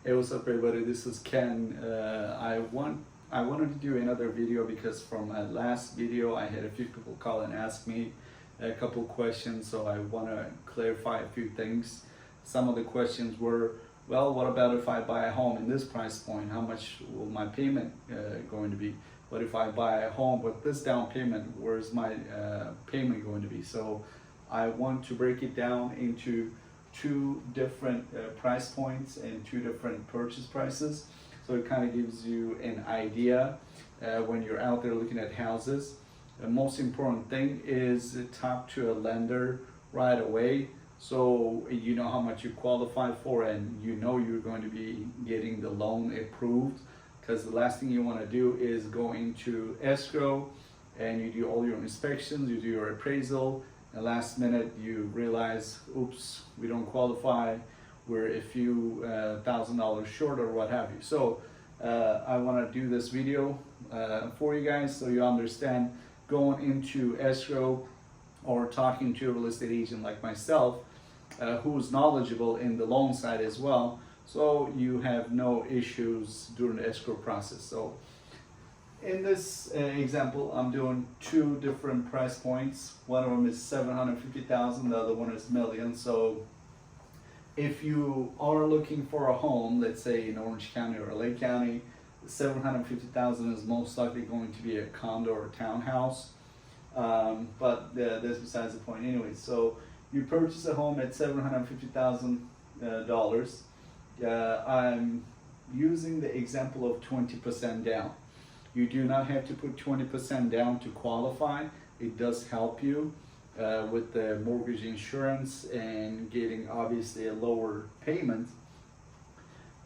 Hey, what's up everybody? This is Ken. I wanted to do another video because from my last video I had a few people call and ask me a couple questions, so I want to clarify a few things. Some of the questions were, well, what about if I buy a home in this price point? How much will my payment going to be? What if I buy a home with this down payment? Where's my payment going to be? So I want to break it down into two different price points and two different purchase prices, so it kind of gives you an idea when you're out there looking at houses. The most important thing is to talk to a lender right away, so you know how much you qualify for and you know you're going to be getting the loan approved, because the last thing you want to do is go into escrow and you do all your inspections, you do your appraisal, and last minute you realize, oops, we don't qualify, we're a few $1,000s short or what have you. So I want to do this video for you guys so you understand going into escrow or talking to a real estate agent like myself who's knowledgeable in the loan side as well, so you have no issues during the escrow process. So in this example, I'm doing two different price points. One of them is $750,000, the other one is million. So if you are looking for a home, let's say in Orange County or LA County, $750,000 is most likely going to be a condo or a townhouse. But that's besides the point anyway. So you purchase a home at $750,000. I'm using the example of 20% down. You do not have to put 20% down to qualify. It does help you with the mortgage insurance and getting obviously a lower payment.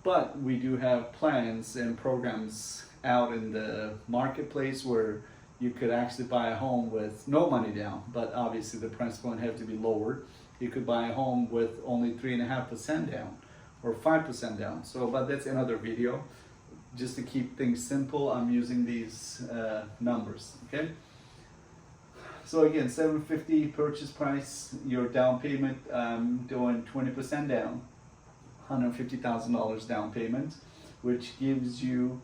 But we do have plans and programs out in the marketplace where you could actually buy a home with no money down, but obviously the price point have to be lowered. You could buy a home with only 3.5% down or 5% down. So, but that's another video. Just to keep things simple, I'm using these numbers, okay? So again, $750 purchase price, your down payment, I'm doing 20% down, $150,000 down payment, which gives you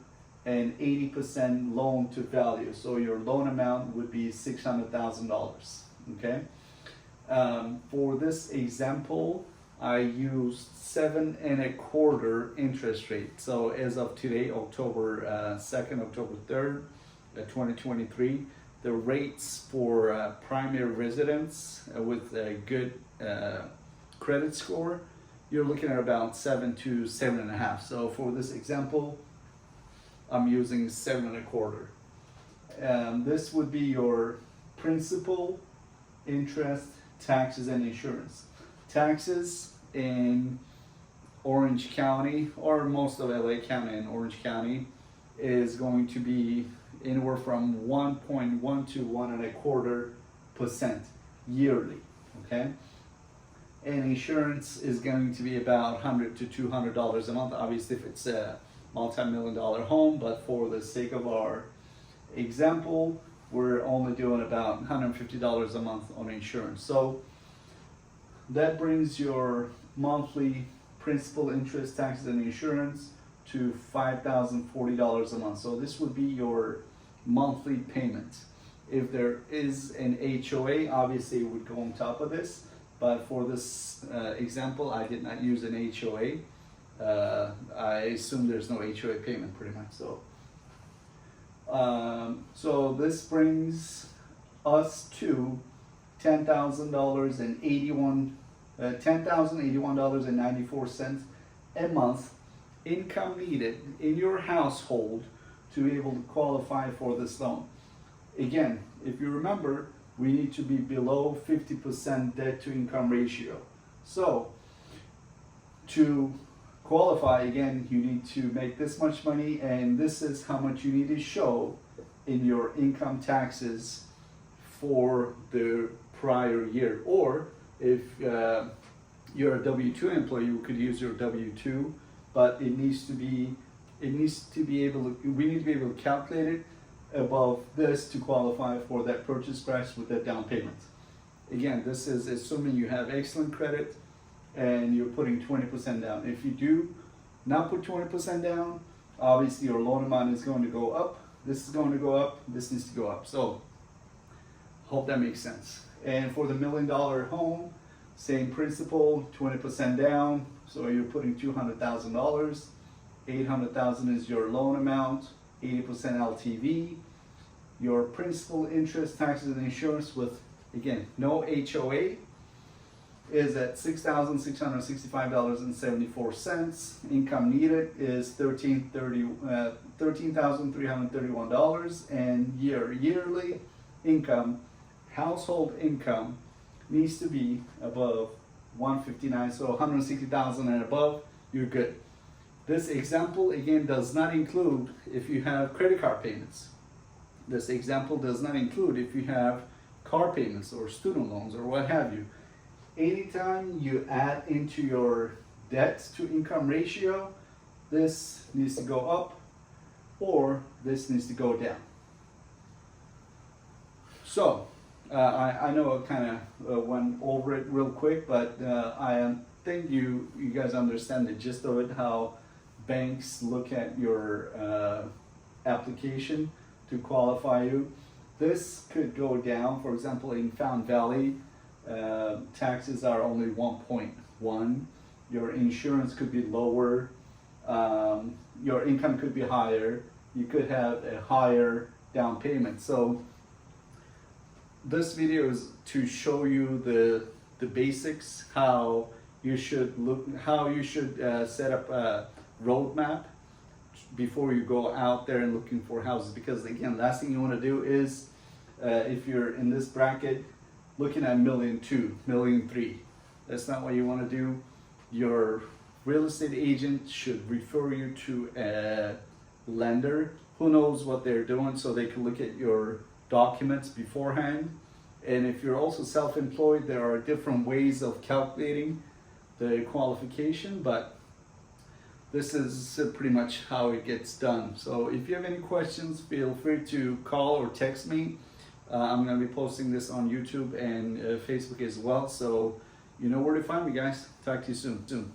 an 80% loan to value. So your loan amount would be $600,000, okay? For this example, I used 7.25% interest rate. So as of today, October 2nd, October 3rd, 2023, the rates for primary residents with a good credit score, you're looking at about 7 to 7.5. So for this example, I'm using 7.25. This would be your principal, interest, taxes, and insurance. Taxes in Orange County, or most of LA County and Orange County, is going to be anywhere from 1.1 to 1.25% yearly, okay? And insurance is going to be about $100 to $200 a month, obviously if it's a multi-million-dollar home, but for the sake of our example, we're only doing about $150 a month on insurance. So that brings your monthly principal, interest, taxes, and insurance to $5,040 a month. So this would be your monthly payment. If there is an HOA, obviously it would go on top of this, but for this example, I did not use an HOA. I assume there's no HOA payment pretty much. So this brings us to $10,081.94 a month income needed in your household to be able to qualify for this loan. Again, if you remember, we need to be below 50% debt to income ratio. So to qualify, again, you need to make this much money, and this is how much you need to show in your income taxes for the prior year. Or if you're a W-2 employee, you could use your W-2, but we need to be able to calculate it above this to qualify for that purchase price with that down payment. Again, this is assuming you have excellent credit and you're putting 20% down. If you do not put 20% down, obviously your loan amount is going to go up. This is going to go up. This needs to go up. So hope that makes sense. And for the $1 million home, same principle, 20% down. So you're putting $200,000. 800,000 is your loan amount, 80% LTV. Your principal, interest, taxes, and insurance with, again, no HOA is at $6,665.74. Income needed is $13,331, and yearly income, household income, needs to be above 159, so 160,000 and above, you're good. This example again does not include if you have credit card payments. This example does not include if you have car payments or student loans or what have you. Anytime you add into your debt to income ratio, this needs to go up or this needs to go down. So I know I kind of went over it real quick, but I think you guys understand the gist of it, how banks look at your application to qualify you. This could go down. For example, in Fountain Valley, taxes are only 1.1. Your insurance could be lower. Your income could be higher. You could have a higher down payment. So this video is to show you the basics, how you should set up a roadmap before you go out there and looking for houses. Because again, last thing you want to do is if you're in this bracket looking at $1.2 million, $1.3 million, that's not what you want to do. Your real estate agent should refer you to a lender who knows what they're doing, so they can look at your documents beforehand. And if you're also self-employed, there are different ways of calculating the qualification, but this is pretty much how it gets done. So if you have any questions, feel free to call or text me. I'm going to be posting this on YouTube and Facebook as well, so you know where to find me, guys. Talk to you soon.